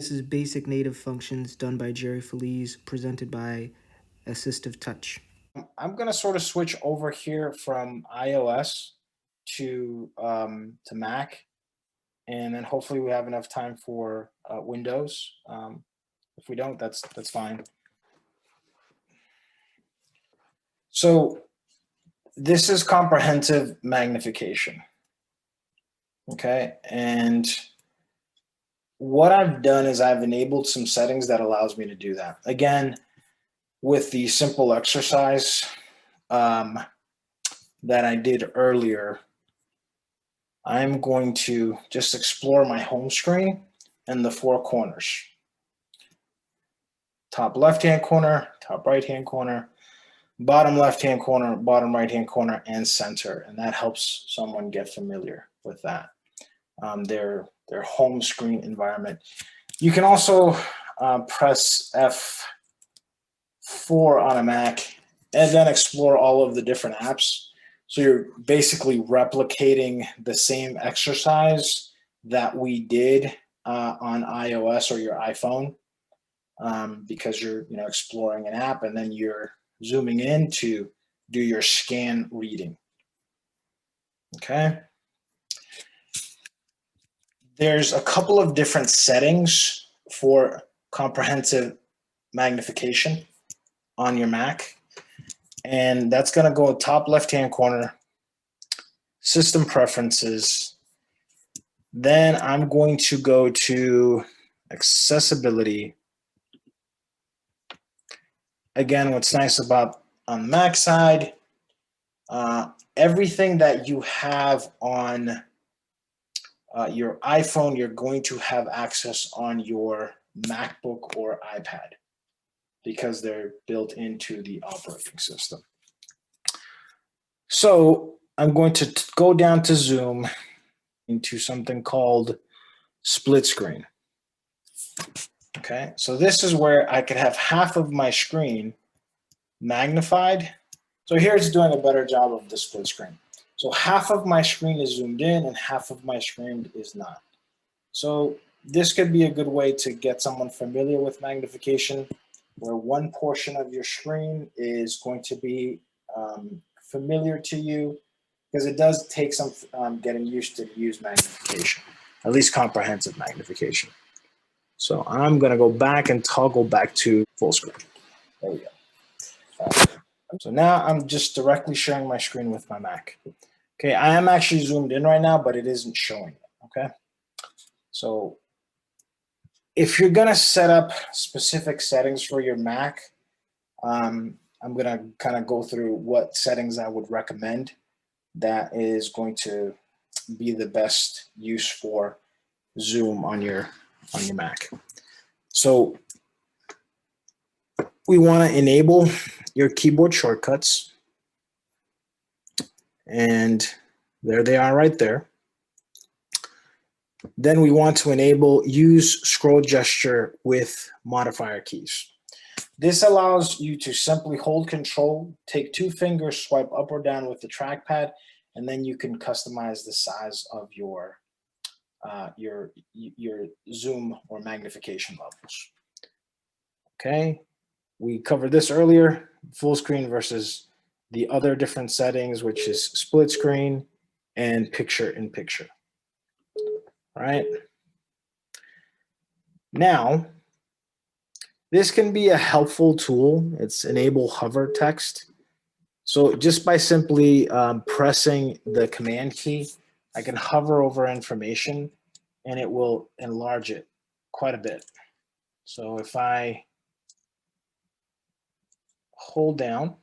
This is Basic Native Functions done by Jerry Feliz, presented by Assistive Touch. I'm going to sort of switch over here from iOS to Mac, and then hopefully we have enough time for Windows. If we don't, that's fine. So this is comprehensive magnification. Okay, and what I've done is I've enabled some settings that allows me to do that. Again, with the simple exercise that I did earlier, I'm going to just explore my home screen and the four corners. Top left-hand corner, top right-hand corner, bottom left-hand corner, bottom right-hand corner, and center. And that helps someone get familiar with that, their home screen environment. You can also press F4 on a Mac and then explore all of the different apps. So you're basically replicating the same exercise that we did on iOS or your iPhone, because you're exploring an app and then you're zooming in to do your scan reading. Okay. There's a couple of different settings for comprehensive magnification on your Mac. And that's going to go top left-hand corner, system preferences. Then I'm going to go to accessibility. Again, what's nice about on the Mac side, everything that you have on your iPhone, you're going to have access on your MacBook or iPad because they're built into the operating system. So I'm going to go down to zoom into something called split screen. Okay, so this is where I could have half of my screen magnified. So here it's doing a better job of the split screen. So half of my screen is zoomed in and half of my screen is not. So this could be a good way to get someone familiar with magnification, where one portion of your screen is going to be familiar to you, because it does take some getting used to use magnification, at least comprehensive magnification. So I'm going to go back and toggle back to full screen. There we go. So now I'm just directly sharing my screen with my Mac. Okay, I am actually zoomed in right now, but it isn't showing it. Okay, so if you're going to set up specific settings for your Mac, I'm going to kind of go through what settings I would recommend that is going to be the best use for Zoom on your Mac. So we want to enable your keyboard shortcuts, and there they are right there. Then we want to enable use scroll gesture with modifier keys. This allows you to simply hold control, take two fingers, swipe up or down with the trackpad, and then you can customize the size of your zoom or magnification levels. Okay, we covered this earlier, full screen versus the other different settings, which is split screen and picture in picture. All right. Now, this can be a helpful tool. It's enable hover text. So just by simply pressing the command key, I can hover over information and it will enlarge it quite a bit. So if I hold down,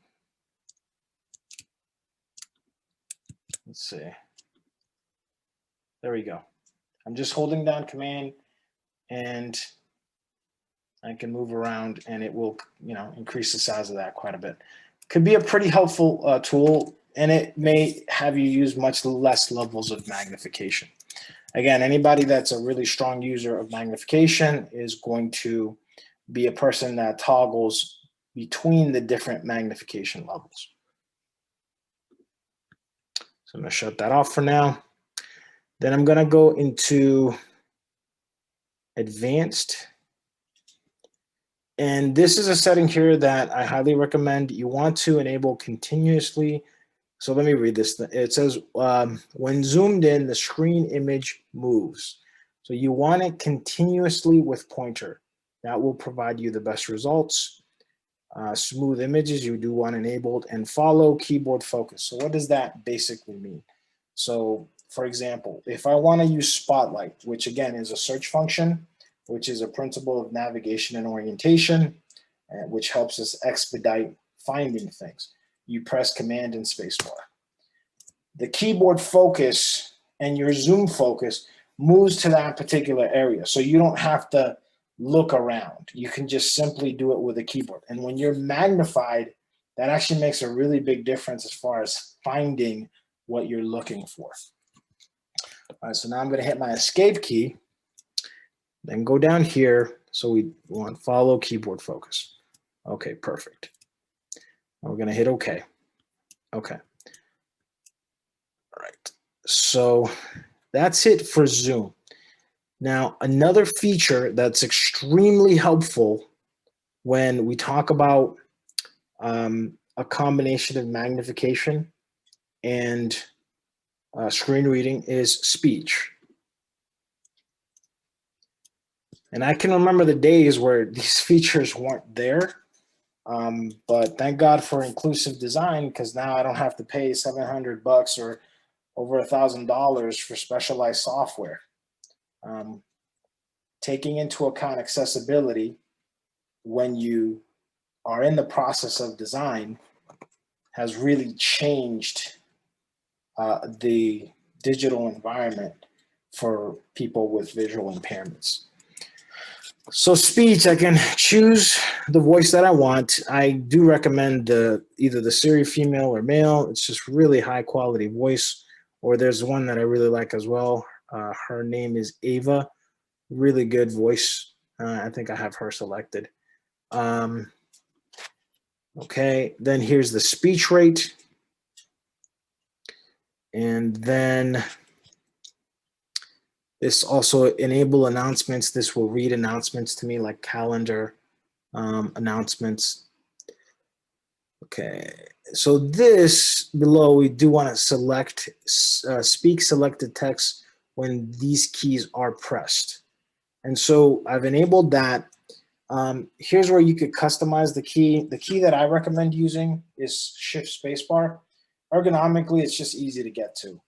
let's see, there we go. I'm just holding down command and I can move around and it will, increase the size of that quite a bit. Could be a pretty helpful tool, and it may have you use much less levels of magnification. Again, anybody that's a really strong user of magnification is going to be a person that toggles between the different magnification levels. So I'm going to shut that off for now. Then I'm going to go into advanced. And this is a setting here that I highly recommend. You want to enable continuously. So let me read this. It says, when zoomed in, the screen image moves. So you want it continuously with pointer. That will provide you the best results. Smooth images, you do want enabled, and follow keyboard focus. So what does that basically mean? So for example, if I want to use Spotlight, which again is a search function, which is a principle of navigation and orientation, which helps us expedite finding things. You press Command and Spacebar. The keyboard focus and your zoom focus moves to that particular area. So you don't have to look around. You can just simply do it with a keyboard. And when you're magnified, that actually makes a really big difference as far as finding what you're looking for. All right, so now I'm going to hit my escape key, then go down here. So we want follow keyboard focus. Okay, perfect. We're going to hit OK. Okay. All right. So that's it for zoom. Now, another feature that's extremely helpful when we talk about a combination of magnification and screen reading is speech. And I can remember the days where these features weren't there, but thank God for inclusive design, because now I don't have to pay $700 or over $1,000 for specialized software. Taking into account accessibility when you are in the process of design has really changed the digital environment for people with visual impairments. So speech, I can choose the voice that I want. I do recommend either the Siri female or male. It's just really high quality voice. Or there's one that I really like as well. Her name is Ava. Really good voice. I think I have her selected. Okay, then here's the speech rate. And then this also enable announcements. This will read announcements to me like calendar announcements. Okay, so this below, we do want to select speak selected text when these keys are pressed. And so I've enabled that. Here's where you could customize the key. The key that I recommend using is Shift Spacebar. Ergonomically, it's just easy to get to. You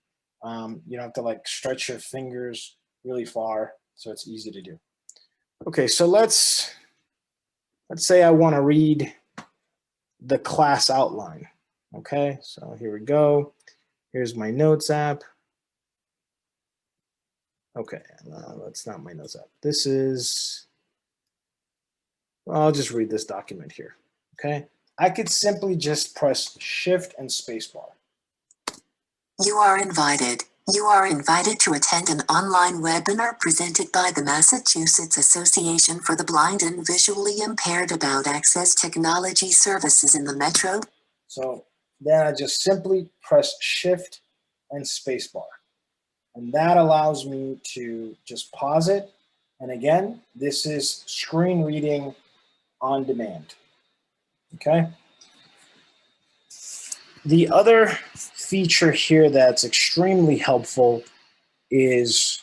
don't have to like stretch your fingers really far, so it's easy to do. Okay, so let's say I want to read the class outline. Okay, so here we go. Here's my Notes app. Okay, that's not my Notes app. This is, well, I'll just read this document here. Okay, I could simply just press Shift and Spacebar. You are invited. You are invited to attend an online webinar presented by the Massachusetts Association for the Blind and Visually Impaired about access technology services in the metro. So then I just simply press Shift and Spacebar. And that allows me to just pause it. And again, this is screen reading on demand. Okay. The other feature here that's extremely helpful is,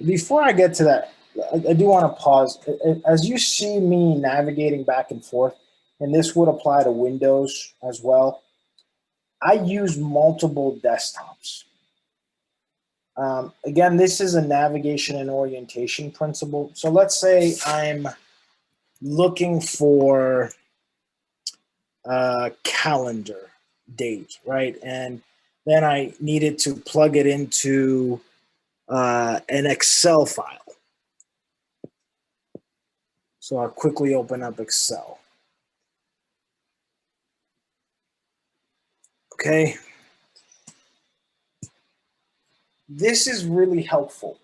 before I get to that, I do want to pause. As you see me navigating back and forth, and this would apply to Windows as well, I use multiple desktops. Again, this is a navigation and orientation principle. So let's say I'm looking for a calendar date, right? And then I needed to plug it into an Excel file. So I'll quickly open up Excel. Okay. This is really helpful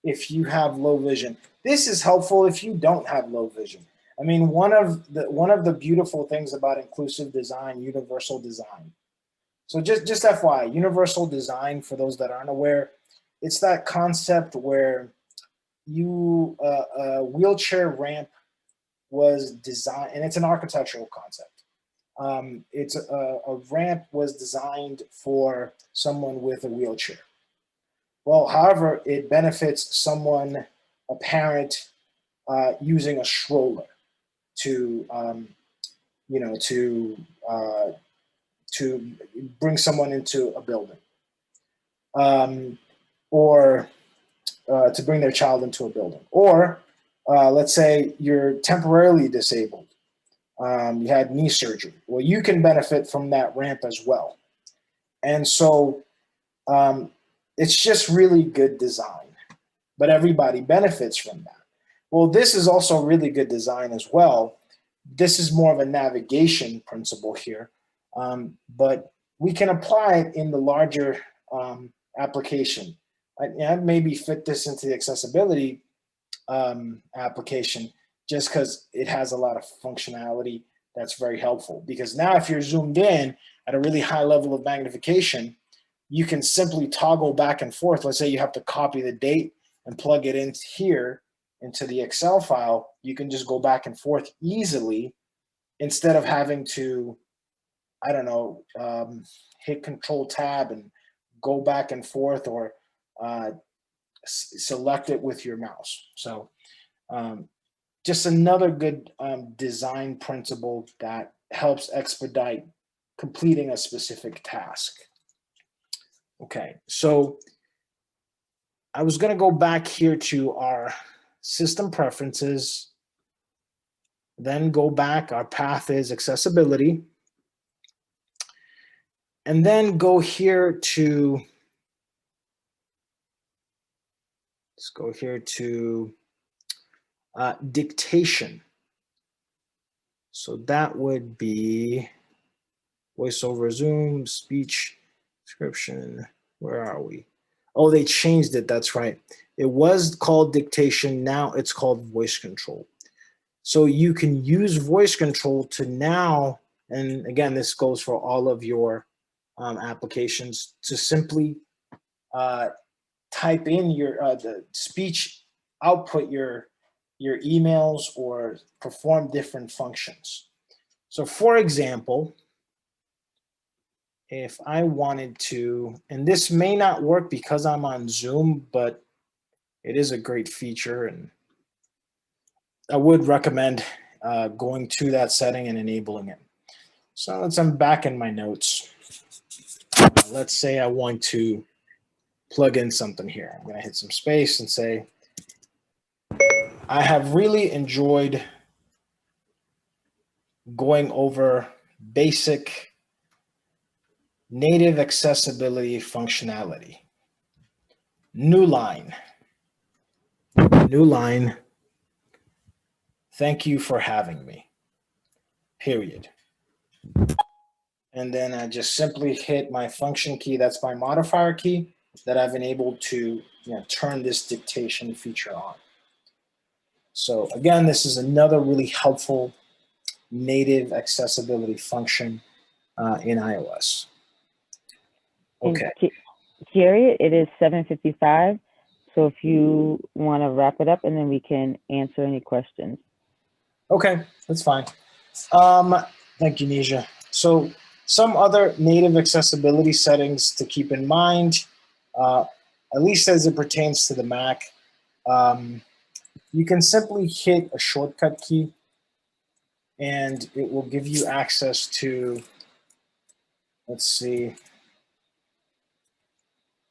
if you have low vision. This is helpful if you don't have low vision. I mean, one of the beautiful things about inclusive design, universal design. So just FYI, universal design, for those that aren't aware, it's that concept where a wheelchair ramp was designed, and it's an architectural concept. It's a ramp was designed for someone with a wheelchair. Well, however, it benefits someone, a parent, using a stroller to, you know, to bring someone into a building, or to bring their child into a building, or let's say you're temporarily disabled. You had knee surgery. Well, you can benefit from that ramp as well. And so it's just really good design, but everybody benefits from that. Well, this is also really good design as well. This is more of a navigation principle here, but we can apply it in the larger application. I maybe fit this into the accessibility application just because it has a lot of functionality that's very helpful. Because now if you're zoomed in at a really high level of magnification, you can simply toggle back and forth. Let's say you have to copy the date and plug it in here into the Excel file. You can just go back and forth easily instead of having to, I don't know, hit Control Tab and go back and forth, or select it with your mouse. So just another good design principle that helps expedite completing a specific task. Okay, so I was going to go back here to our system preferences, then go back. Our path is accessibility, and then go here to, let's go here to dictation. So that would be voiceover, Zoom, speech, description. Where are we? Oh, they changed it. That's right. It was called dictation. Now it's called voice control. So you can use voice control to now, and again, this goes for all of your applications, to simply type in your the speech, output your emails, or perform different functions. So for example, if I wanted to, and this may not work because I'm on Zoom, but it is a great feature, and I would recommend going to that setting and enabling it. So I'm back in my notes. Let's say I want to plug in something here. I'm going to hit some space and say, I have really enjoyed going over basic native accessibility functionality. New line. New line. Thank you for having me. Period. And then I just simply hit my function key. That's my modifier key that I've enabled to turn this dictation feature on. So again, this is another really helpful native accessibility function in iOS. Okay. Jerry, it is 7:55. So if you want to wrap it up, and then we can answer any questions. Okay, that's fine. Thank you, Nisha. So some other native accessibility settings to keep in mind, at least as it pertains to the Mac, you can simply hit a shortcut key and it will give you access to, let's see.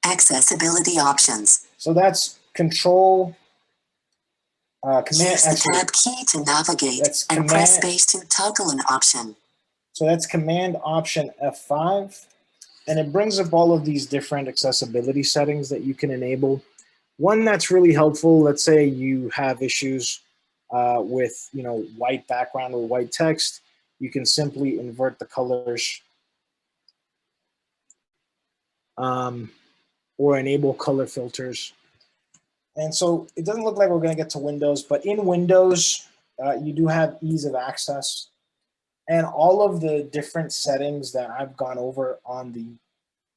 Accessibility options. So that's control, command. Use the tab key to navigate and press space to toggle an option. So that's Command Option F5, and it brings up all of these different accessibility settings that you can enable. One that's really helpful, let's say you have issues with white background or white text, you can simply invert the colors or enable color filters. And so it doesn't look like we're going to get to Windows, but in Windows, you do have ease of access. And all of the different settings that I've gone over on the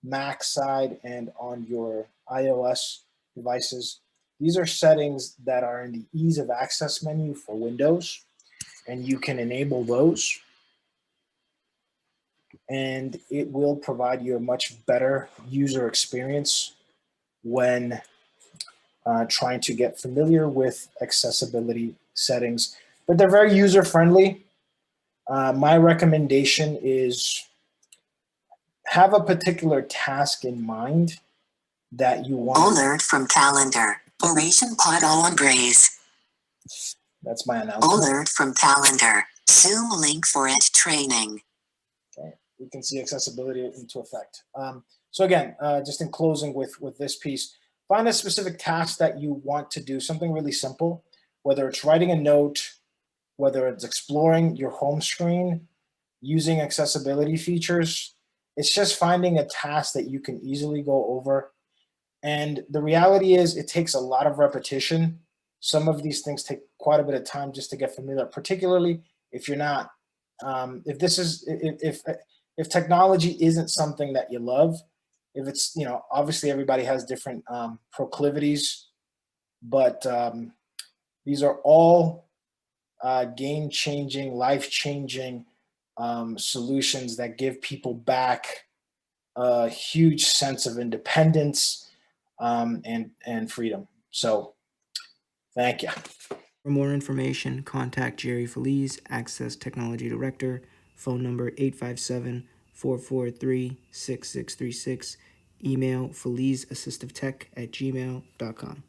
Mac side and on your iOS devices. These are settings that are in the ease of access menu for Windows, and you can enable those, and it will provide you a much better user experience when trying to get familiar with accessibility settings. But they're very user friendly. My recommendation is have a particular task in mind that you want. Alert from calendar. Oration Pod Embrace. That's my announcement. Alert from calendar. Zoom link for it training. Okay, we can see accessibility into effect. So again, just in closing with this piece, find a specific task that you want to do, something really simple, whether it's writing a note, whether it's exploring your home screen, using accessibility features. It's just finding a task that you can easily go over. And the reality is it takes a lot of repetition. Some of these things take quite a bit of time just to get familiar, particularly if you're not, if technology isn't something that you love, if it's, obviously everybody has different proclivities, but these are all game-changing, life-changing solutions that give people back a huge sense of independence and freedom. So, thank you. For more information, contact Jerry Feliz, Access Technology Director, phone number 857-443-6636, email felizassistivetech@gmail.com.